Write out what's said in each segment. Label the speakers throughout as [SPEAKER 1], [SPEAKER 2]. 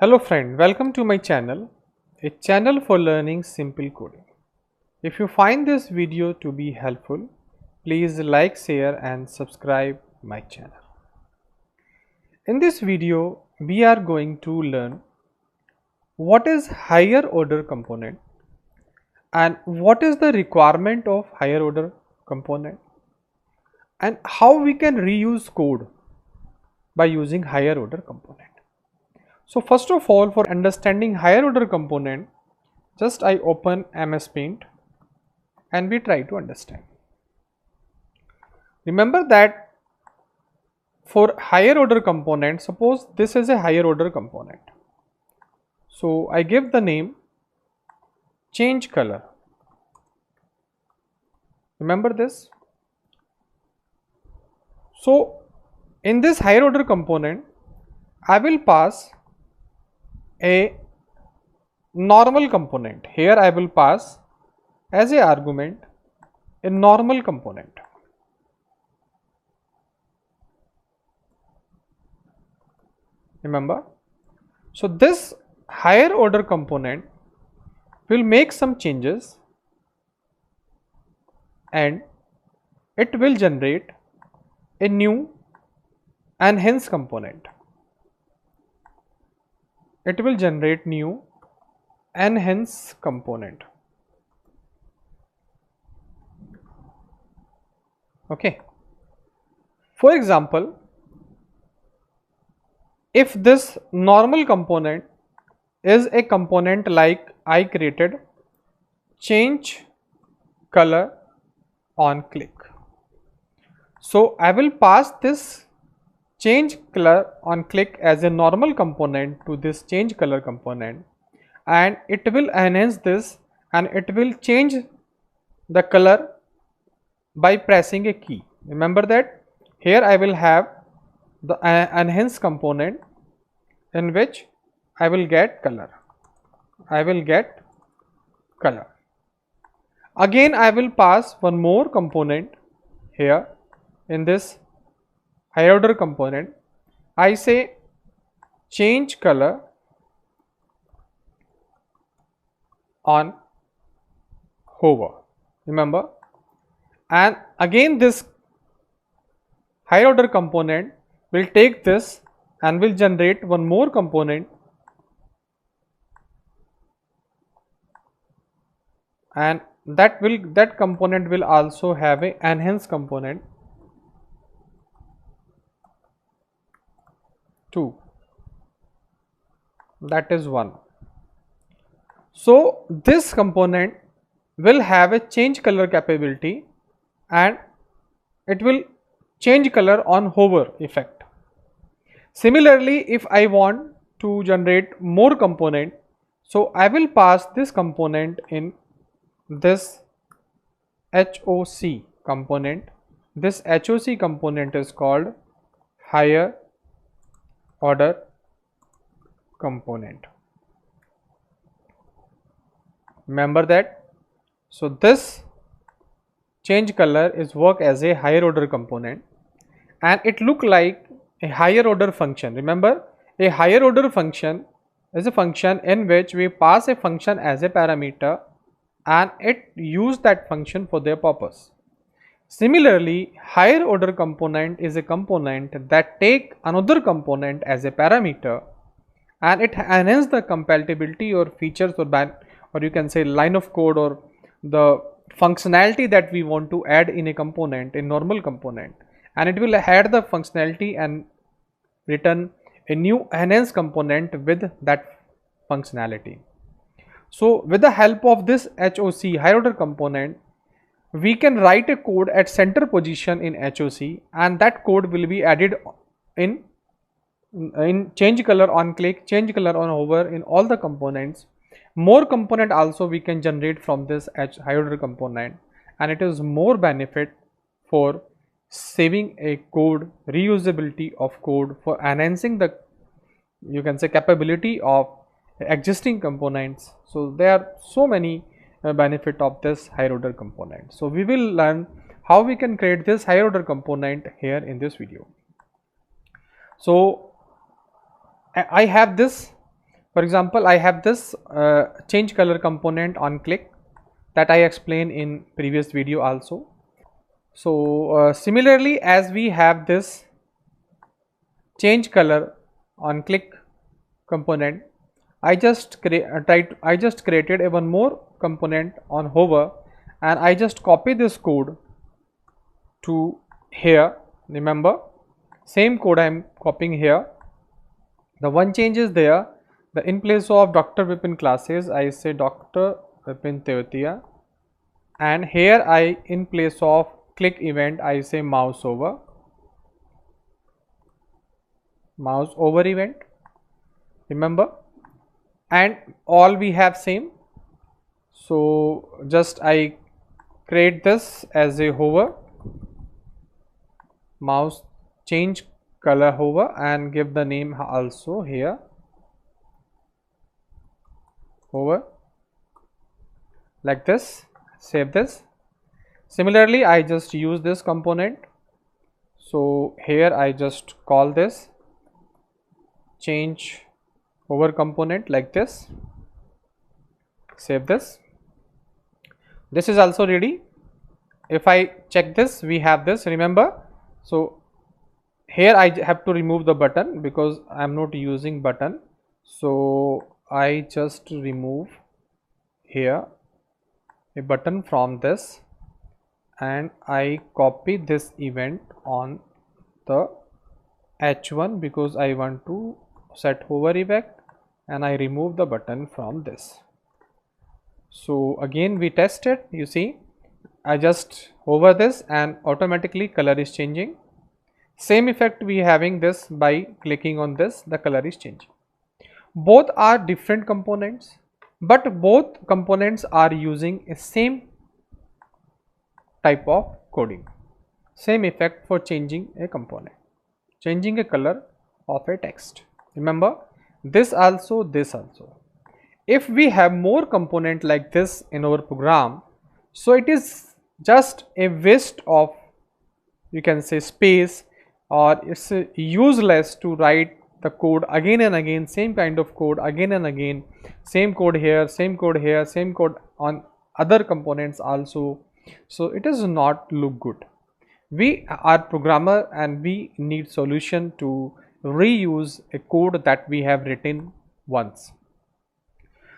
[SPEAKER 1] Hello friend, welcome to my channel, a channel for learning simple coding. If you find this video to be helpful, please like, share and subscribe my channel. In this video, we are going to learn what is higher order component and what is the requirement of higher order component and how we can reuse code by using higher order component. So first of all, for understanding higher order component, just I open MS Paint and we try to understand. Remember that for higher order component, suppose this is a higher order component. So I give the name change color. Remember this? So in this higher order component, I will pass a normal component. Here I will pass as a argument a normal component. Remember? So this higher order component will make some changes and it will generate a new enhance component. It will generate new enhance component. Okay. For example, if this normal component is a component like I created change color on click. So I will pass this change color on click as a normal component to this change color component, and it will enhance this and it will change the color by pressing a key. Remember that here I will have the enhance component in which I will get color. Again I will pass one more component here in this higher order component. I say change color on hover. Remember, and again this higher order component will take this and will generate one more component, and that component will also have a enhance component 2, that is 1. So this component will have a change color capability and it will change color on hover effect. Similarly, if I want to generate more component, so I will pass this component in this HOC component. This HOC component is called higher order component. Remember that. So this change color is work as a higher order component and it look like a higher order function. Remember, a higher order function is a function in which we pass a function as a parameter and it use that function for their purpose. Similarly, higher order component is a component that take another component as a parameter and it enhances the compatibility or features or you can say line of code or the functionality that we want to add in a component, a normal component, and it will add the functionality and return a new enhanced component with that functionality. So with the help of this HOC higher order component, we can write a code at center position in HOC and that code will be added in change color on click, change color on hover in all the components. More component also we can generate from this higher order component, and it is more benefit for saving a code, reusability of code, for enhancing the you can say capability of existing components. So there are so many benefit of this higher order component. So we will learn how we can create this higher order component here in this video. So I have this For example, I have this change color component on click that I explained in previous video also. So similarly, as we have this change color on click component, I just created a one more component on hover, and I just copy this code to here. Remember, same code I am copying here. The one change is there. The in place of Dr. Vipin classes, I say Dr. Vipin Teotia, and here I in place of click event I say mouse over event. Remember, and all we have same. So just I create this as a hover, mouse change color hover, and give the name also here hover, like this. Save this. Similarly, I just use this component. So here I just call this change hover component like this. Save this. This is also ready. If I check this, we have this, remember. So here I have to remove the button because I am not using button. So I just remove here a button from this, and I copy this event on the H1 because I want to set hover effect, and I remove the button from this. So again we test it. You see, I just hover this and automatically color is changing. Same effect we having this by clicking on this, the color is changing. Both are different components, but both components are using a same type of coding, same effect for changing a component, changing a color of a text. Remember, this also, this also. If we have more component like this in our program, so it is just a waste of, you can say, space, or it's useless to write the code again and again, same kind of code again and again, same code here, same code here, same code on other components also. So it does not look good. We are programmer and we need solution to reuse a code that we have written once.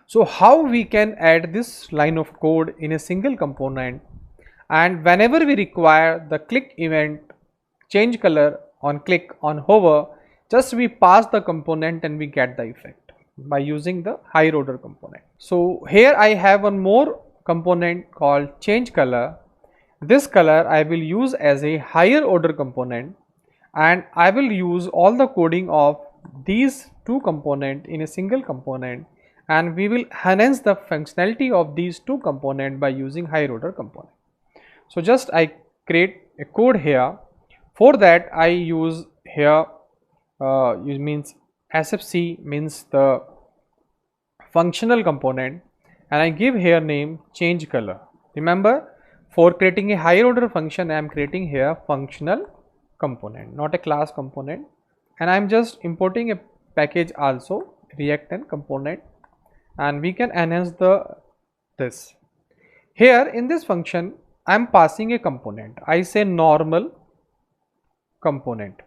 [SPEAKER 1] So how we can add this line of code in a single component, and whenever we require the click event change color on click on hover, just we pass the component and we get the effect by using the higher order component. So here I have one more component called change color. This color I will use as a higher order component, and I will use all the coding of these two components in a single component, and we will enhance the functionality of these two components by using higher order component. So just I create a code here. For that I use here it means SFC means the functional component, and I give here name change color. Remember, for creating a higher order function I am creating here functional component, not a class component, and I am just importing a package also, react and component, and we can enhance this. Here in this function I am passing a component. I say normal component.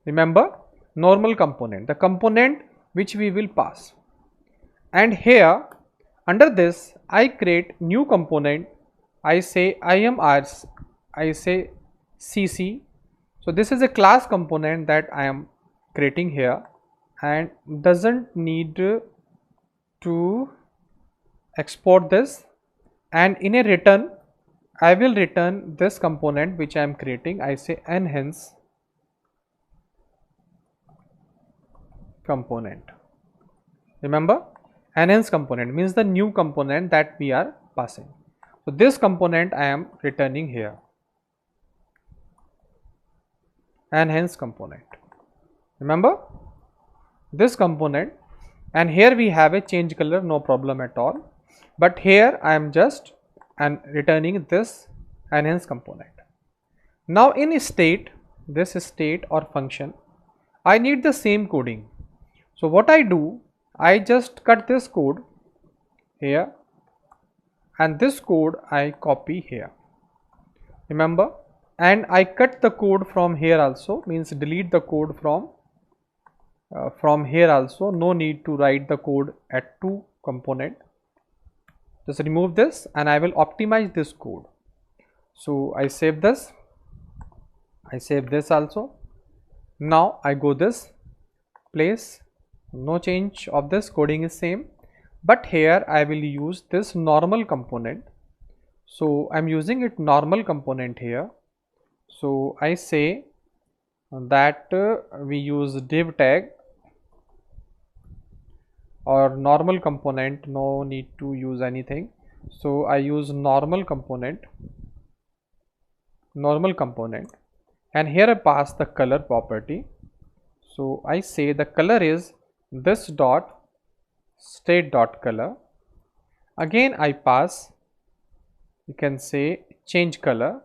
[SPEAKER 1] Remember, normal component, the component which we will pass. And here under this I create new component. I say IMRs, I say CC. So this is a class component that I am creating here, and doesn't need to export this, and in a return I will return this component which I am creating. I say enhance component. Remember, enhance component means the new component that we are passing. So this component I am returning here, enhance component. Remember this component, and here we have a change color, no problem at all, but here I am just returning this enhance component. Now in state, this state or function, I need the same coding. So what I do, I just cut this code here and this code I copy here, remember, and I cut the code from here also, means delete the code from here also. No need to write the code at two component. Just remove this and I will optimize this code. So I save this, I save this also. Now I go this place, no change of this, coding is same, but here I will use this normal component. So I am using it normal component here. So I say that we use div tag or normal component, no need to use anything. So I use normal component, and here I pass the color property. So I say the color is this dot state dot color. Again I pass, you can say change color.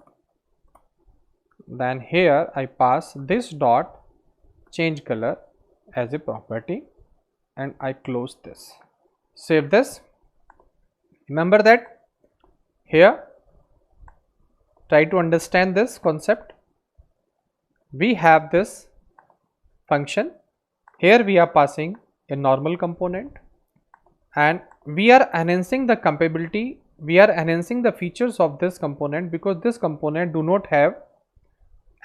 [SPEAKER 1] Then here I pass this dot change color as a property and I close this. Save this. Remember that here, try to understand this concept. We have this function, here we are passing a normal component and we are enhancing the compatibility, we are enhancing the features of this component because this component do not have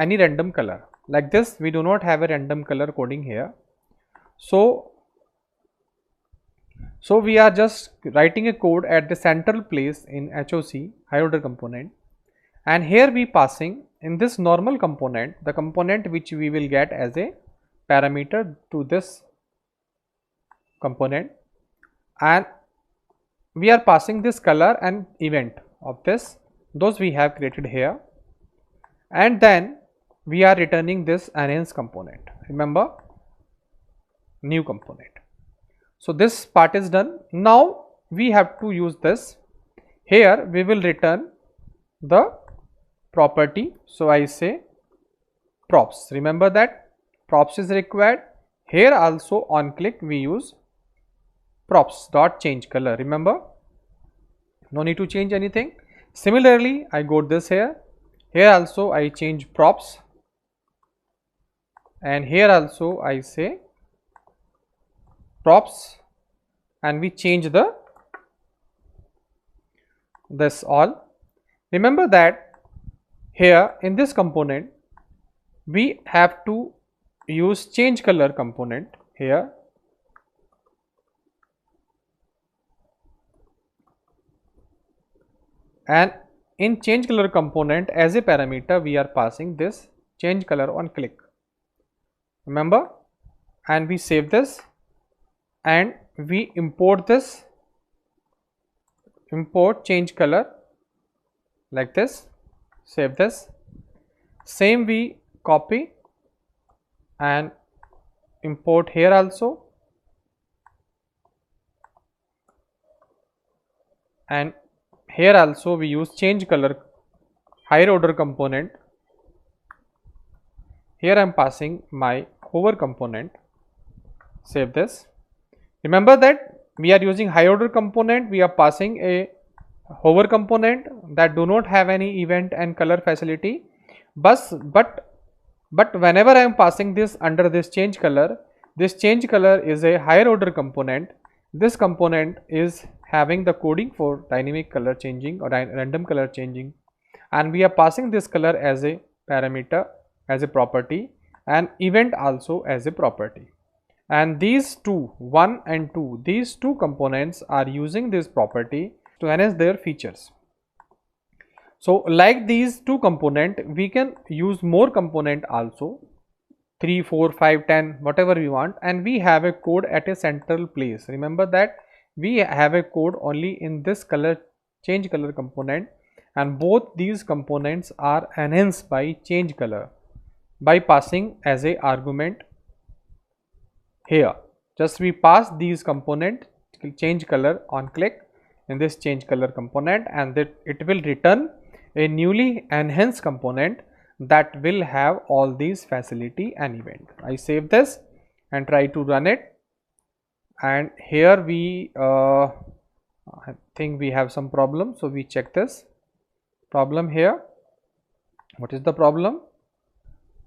[SPEAKER 1] any random color. Like this, we do not have a random color coding here. So we are just writing a code at the central place in HOC, higher order component, and here we passing in this normal component the component which we will get as a parameter to this component, and we are passing this color and event of this, those we have created here, and then we are returning this enhance component, remember, new component. So this part is done. Now we have to use this. Here we will return the property. So I say props, remember that props is required. Here also on click we use props dot change color, remember, no need to change anything. Similarly I got this here, here also I change props, and here also I say props, and we change the this all. Remember that here in this component we have to use change color component here, and in change color component as a parameter we are passing this change color on click, remember, and we save this and we import this, import change color like this, save this, same we copy and import here also, and here also we use change color higher order component. Here I am passing my hover component, save this. Remember that we are using higher order component, we are passing a hover component that do not have any event and color facility, but whenever I am passing this under this change color is a higher order component. This component is having the coding for dynamic color changing or random color changing, and we are passing this color as a parameter, as a property, and event also as a property. And these two, 1 and 2, these two components are using this property to enhance their features. So like these two component, we can use more component also, 3, 4, 5, 10, whatever we want, and we have a code at a central place. Remember that we have a code only in this color change color component, and both these components are enhanced by change color by passing as a argument here. Just we pass these component change color on click in this change color component, and that it will return a newly enhanced component, that will have all these facility and event. I save this and try to run it, and here we I think we have some problem. So we check this problem here. What is the problem?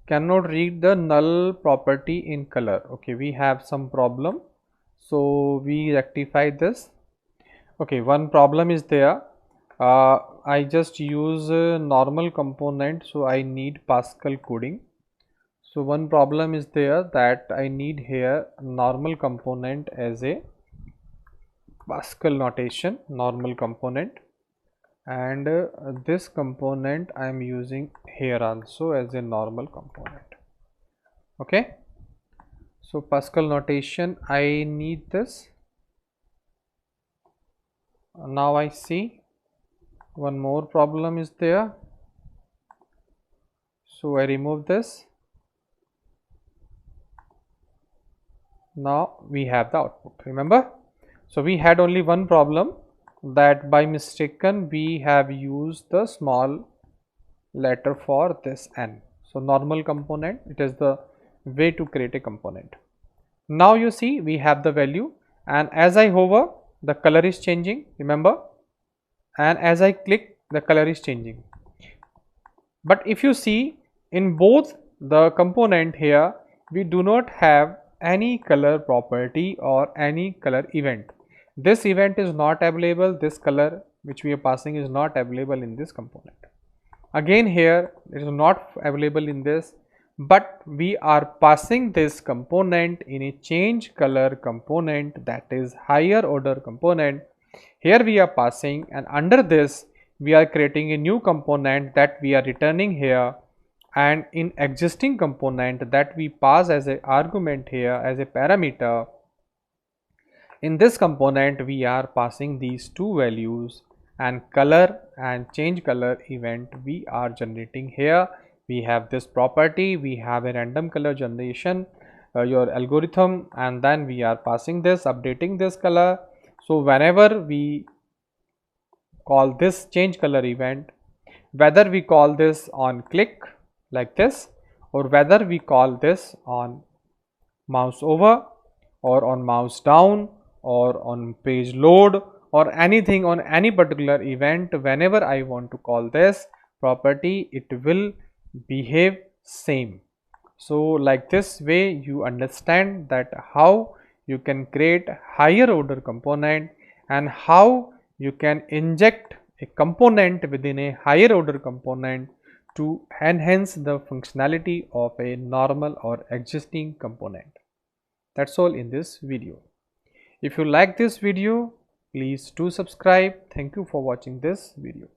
[SPEAKER 1] Cannot read the null property in color. Okay, we have some problem, so we rectify this. Okay, one problem is there. I just use normal component, so I need Pascal coding. So one problem is there that I need here normal component as a Pascal notation, normal component, and this component I am using here also as a normal component. Okay, so Pascal notation, I need this. Now I see one more problem is there, so I remove this. Now we have the output, remember. So we had only one problem, that by mistaken we have used the small letter for this n. So normal component, it is the way to create a component. Now you see we have the value, and as I hover the color is changing, remember, and as I click the color is changing. But if you see in both the component here, we do not have any color property or any color event. This event is not available, this color which we are passing is not available in this component. Again here it is not available in this, but we are passing this component in a change color component, that is higher order component. Here we are passing, and under this we are creating a new component that we are returning here, and in existing component that we pass as a argument here as a parameter. In this component we are passing these two values, and color and change color event we are generating here. We have this property, we have a random color generation, your algorithm, and then we are passing this, updating this color. So whenever we call this change color event, whether we call this on click like this, or whether we call this on mouse over or on mouse down or on page load or anything, on any particular event, whenever I want to call this property, it will behave same. So like this way you understand that how you can create higher order component, and how you can inject a component within a higher order component to enhance the functionality of a normal or existing component. That's all in this video. If you like this video, please do subscribe. Thank you for watching this video.